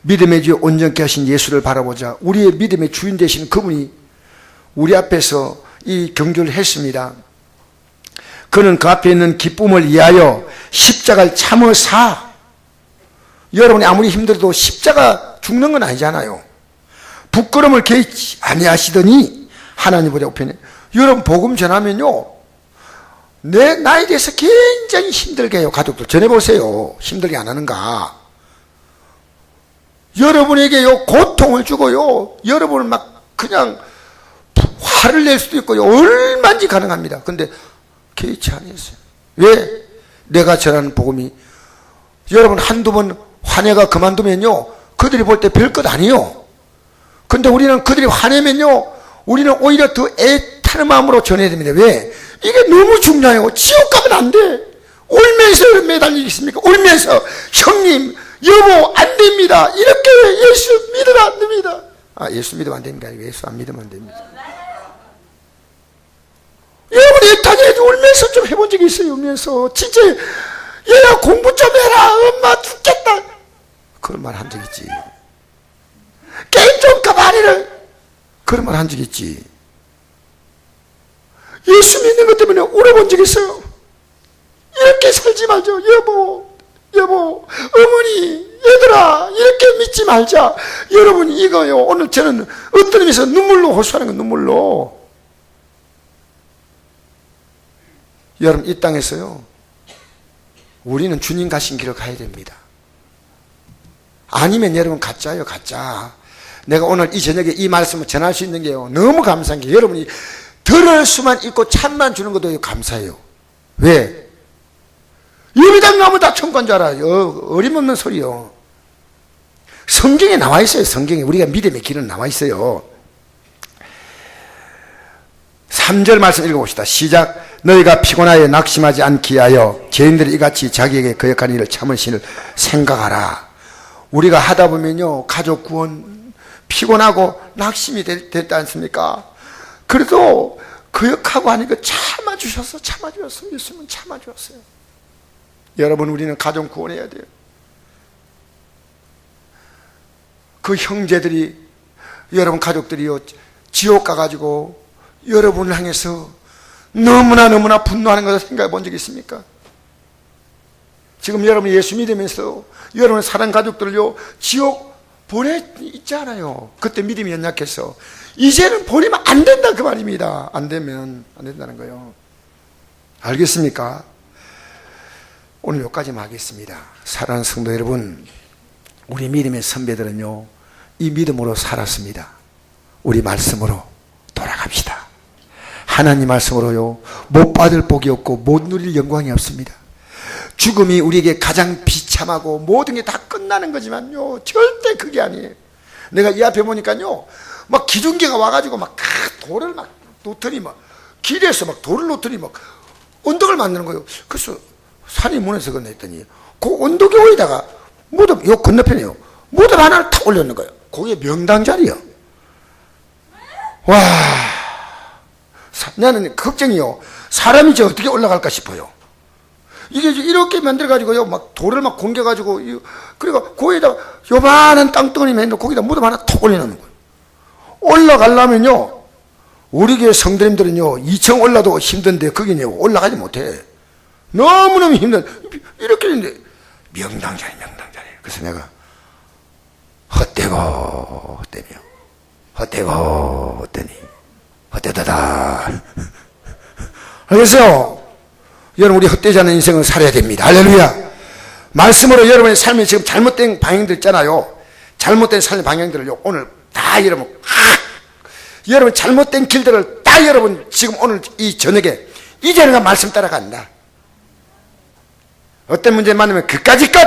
믿음의 주 온전케 하신 예수를 바라보자. 우리의 믿음의 주인 되신 그분이 우리 앞에서 이 경주를 했습니다. 그는 그 앞에 있는 기쁨을 위하여 십자가를 참으사. 여러분이 아무리 힘들어도 십자가 죽는 건 아니잖아요. 부끄러움을 개의치 아니하시더니 하나님 보좌 우편에. 여러분 복음 전하면요 내 나에 대해서 굉장히 힘들게 해요. 가족들 전해보세요. 힘들게 안 하는가. 여러분에게요 고통을 주고요 여러분을 막 그냥 화를 낼 수도 있고요 얼마든지 가능합니다. 근데 개의치 아니했어요. 왜? 내가 전하는 복음이 여러분 한두 번 화내가 그만두면요 그들이 볼 때 별것 아니에요. 근데 우리는 그들이 화내면요 우리는 오히려 더 애타는 마음으로 전해야 됩니다. 왜? 이게 너무 중요해요. 지옥 가면 안 돼. 울면서 매달리겠습니까? 울면서 형님 여보 안 됩니다. 이렇게 예수 믿으면 안 됩니다. 예수 믿으면 안 됩니다. 예수 안 믿으면 안 됩니다. 여러분 애타게 울면서 좀 해본 적이 있어요. 울면서 진짜 얘야 공부 좀 해라. 엄마 죽겠다. 그런 말 한 적 있지. 게임 좀 그만해라. 그런 말 한 적 있지. 예수 믿는 것 때문에 울어본 적 있어요. 이렇게 살지 말죠. 여보, 어머니, 얘들아, 이렇게 믿지 말자. 여러분, 이거요. 오늘 저는 어떤 의미에서 눈물로 호소하는 건 눈물로. 여러분, 이 땅에서요, 우리는 주님 가신 길을 가야 됩니다. 아니면 여러분, 가짜예요, 가짜. 내가 오늘 이 저녁에 이 말씀을 전할 수 있는 게요, 너무 감사한 게, 여러분이 들을 수만 있고 참만 주는 것도 감사해요. 왜? 예배당 가면 다 천국인 줄 알아요. 어림없는 소리요. 성경에 나와 있어요. 성경에 우리가 믿음의 길은 나와 있어요. 3절 말씀 읽어봅시다. 시작. 너희가 피곤하여 낙심하지 않기 위하여 죄인들이 이같이 자기에게 거역하는 일을 참으시를 생각하라. 우리가 하다 보면요, 가족 구원 피곤하고 낙심이 됐지 않습니까? 그래도 거역하고 하니까 참아주셨어. 예수님은 참아주셨어요. 여러분, 우리는 가정 구원해야 돼요. 그 형제들이, 여러분 가족들이요, 지옥 가가지고 여러분을 향해서 너무나 분노하는 것을 생각해 본 적이 있습니까? 지금 여러분이 예수 믿으면서 여러분의 사랑 가족들을요, 지옥 보내 있지 않아요. 그때 믿음이 연약해서. 이제는 보내면 안 된다, 그 말입니다. 안 되면 안 된다는 거예요. 알겠습니까? 오늘 여기까지만 하겠습니다. 사랑하는 성도 여러분, 우리 믿음의 선배들은요, 이 믿음으로 살았습니다. 우리 말씀으로 돌아갑시다. 하나님 말씀으로요, 못 받을 복이 없고 못 누릴 영광이 없습니다. 죽음이 우리에게 가장 비참하고 모든 게 다 끝나는 거지만요, 절대 그게 아니에요. 내가 이 앞에 보니까요, 막 기둥개가 와가지고 막 돌을 막 놓더니 막 길에서 막 돌을 놓더니 막 언덕을 만드는 거예요. 그래서 산이 무너서 건너했더니 그 언덕 위에다가 무덤, 요 건너편이요, 무덤 하나를 탁 올렸는 거예요. 거기에 명당 자리요. 와, 나는 걱정이요. 사람이 저 어떻게 올라갈까 싶어요. 이게 이렇게 만들어가지고요, 막 돌을 막 공겨가지고, 그리고 거기에다가 요만한 땅덩어리만 했는데 거기다 무덤 하나 탁 올려놓는 거예요. 올라가려면요, 우리 교회 성도님들은요, 2층 올라도 힘든데 거기는 올라가지 못해. 너무너무 힘든, 이렇게 있는데, 명당자리. 그래서 내가, 헛되고, 헛되니, 헛되다다. 알겠어요? 여러분, 우리 헛되지 않은 인생을 살아야 됩니다. 할렐루야. 말씀으로 여러분의 삶이 지금 잘못된 방향들 있잖아요. 잘못된 삶의 방향들을요, 오늘 다 여러분 잘못된 길들을 다 여러분 지금 오늘 이 저녁에 이제는 가 말씀 따라간다. 어떤 문제 만나면 그까지 끝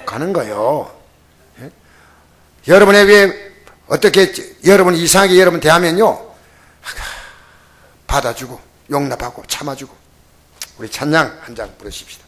가는 거예요. 예? 여러분에게 어떻게 여러분이 이상하게 여러분 대하면요, 받아주고 용납하고 참아주고. 우리 찬양 한 장 부르십시다.